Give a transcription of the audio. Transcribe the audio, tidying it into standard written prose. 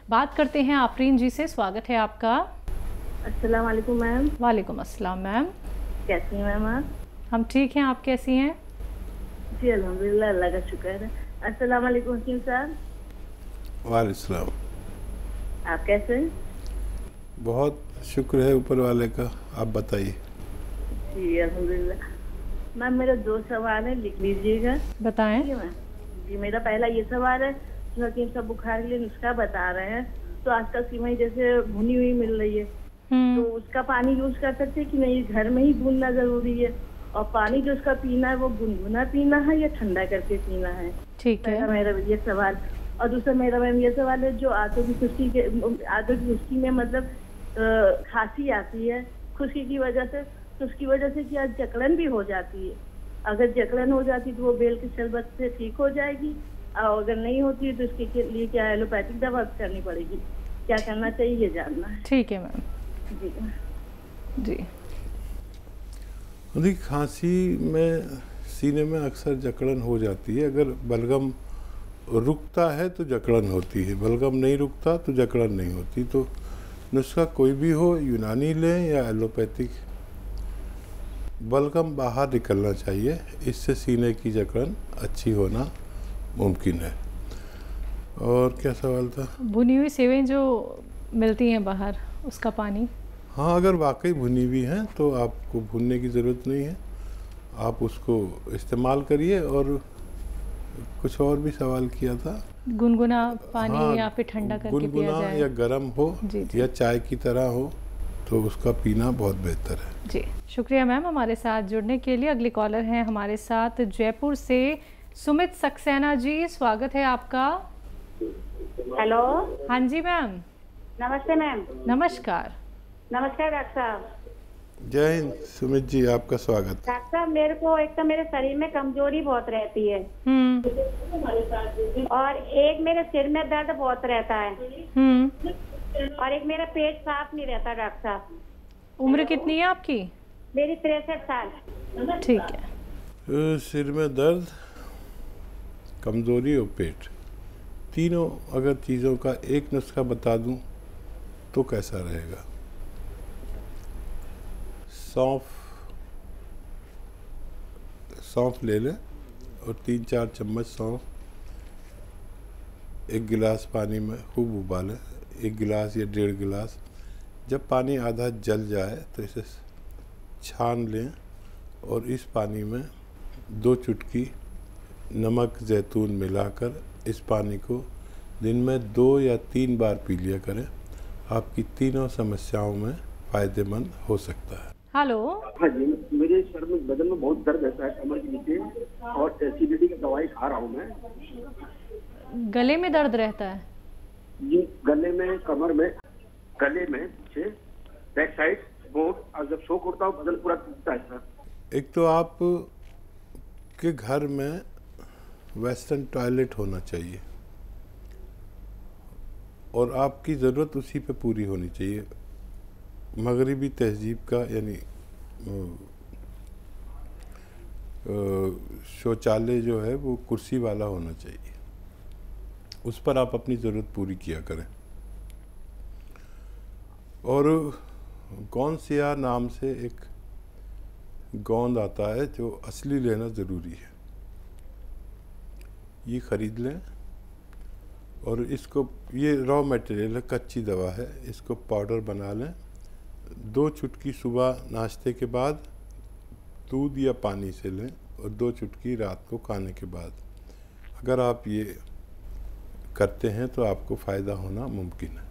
बात करते हैं आफरीन जी से। स्वागत है आपका। अस्सलाम वालेकुम मैम। वालेकुम अस्सलाम मैम। कैसी हैं मैम आप? हम ठीक हैं, आप कैसी हैं? जी अल्हम्दुलिल्लाह, अल्लाह का शुक्र है। अस्सलाम वालेकुम हकीम साहब। वालेकुम सलाम। आप कैसे हैं? बहुत शुक्र है ऊपर वाले का, आप बताइए। जी अल्हम्दुलिल्लाह। मैम मेरा 2 सवाल है, लिख लीजिएगा। बताएं। जी मैम। जी मेरा पहला ये सवाल है कि हकीम साहब बुखार के लिए नुस्खा बता रहे हैं, तो आजकल सिवई जैसे भुनी हुई मिल रही है, तो उसका पानी यूज कर सकते हैं कि नहीं? घर में ही भूनना जरूरी है? और पानी जो उसका पीना है वो गुनगुना पीना है या ठंडा करके पीना है? ठीक है। मेरा ये सवाल। और दूसरा मेरा मैम ये सवाल है, जो आंतों की खुश्की में मतलब खांसी आती है खुश्की की वजह से, तो उसकी वजह से क्या जकड़न भी हो जाती है? अगर जकड़न हो जाती तो वो बेल के शरबत से ठीक हो जाएगी, और अगर नहीं होती है तो उसके लिए क्या एलोपैथिक दवा करनी पड़ेगी? क्या करना चाहिए ये जानना है। ठीक है मैम। जी जी। यदि खांसी में सीने में अक्सर जकड़न हो जाती है। अगर बलगम रुकता है तो जकड़न होती है, बलगम नहीं रुकता तो जकड़न नहीं होती। तो नुस्खा कोई भी हो, यूनानी लें या एलोपैथिक, बलगम बाहर निकलना चाहिए, इससे सीने की जकड़न अच्छी होना मुमकिन है। और क्या सवाल था? भुनी हुई सेवें जो मिलती हैं बाहर, उसका पानी। हाँ, अगर वाकई भुनी हुई हैं तो आपको भूनने की ज़रूरत नहीं है, आप उसको इस्तेमाल करिए। और कुछ और भी सवाल किया था। गुनगुना पानी। हाँ, या फिर ठंडा करके पिया गुनगुना जाए या गर्म हो जी, जी। या चाय की तरह हो तो उसका पीना बहुत बेहतर है। जी शुक्रिया मैम हमारे साथ जुड़ने के लिए। अगली कॉलर हैं हमारे साथ जयपुर से सुमित सक्सेना जी, स्वागत है आपका। हेलो। हाँ जी मैम। नमस्ते मैम। नमस्कार। नमस्कार डॉक्टर साहब। जय हिंद सुमित जी, आपका स्वागत। डॉक्टर साहब मेरे को एक तो मेरे शरीर में कमजोरी बहुत रहती है, और एक मेरे सिर में दर्द बहुत रहता है, और एक मेरा पेट साफ नहीं रहता डॉक्टर साहब। उम्र कितनी है आपकी? मेरी 63 साल। ठीक है। सिर में दर्द, कमज़ोरी और पेट, तीनों अगर चीज़ों का एक नुस्खा बता दूं तो कैसा रहेगा? सौंफ ले लें और 3-4 चम्मच सौंफ एक गिलास पानी में खूब उबालें, 1 गिलास या 1.5 गिलास। जब पानी आधा जल जाए तो इसे छान लें और इस पानी में 2 चुटकी नमक जैतून मिलाकर इस पानी को दिन में 2 या 3 बार पी लिया करें। आपकी तीनों समस्याओं में फ़ायदेमंद हो सकता है। हेलो। हाँ जी, मेरे सर में बदन में बहुत दर्द रहता है, कमर के नीचे, और एसिडिटी की दवाई खा रहा हूँ मैं। गले में दर्द रहता है? जी, गले में, कमर में, गले में पीछे बैक साइड बहुत, और जब सो करता हूँ बदन पूरा टूटता है सर। एक तो आप के घर में वेस्टर्न टॉयलेट होना चाहिए और आपकी ज़रूरत उसी पे पूरी होनी चाहिए। मगरिबी तहजीब का यानी शौचालय जो है वो कुर्सी वाला होना चाहिए, उस पर आप अपनी ज़रूरत पूरी किया करें। और गौनसिया नाम से एक गोंद आता है जो असली लेना ज़रूरी है, ये ख़रीद लें। और इसको, ये रॉ मटेरियल है, कच्ची दवा है, इसको पाउडर बना लें। 2 चुटकी सुबह नाश्ते के बाद दूध या पानी से लें और 2 चुटकी रात को खाने के बाद। अगर आप ये करते हैं तो आपको फ़ायदा होना मुमकिन है।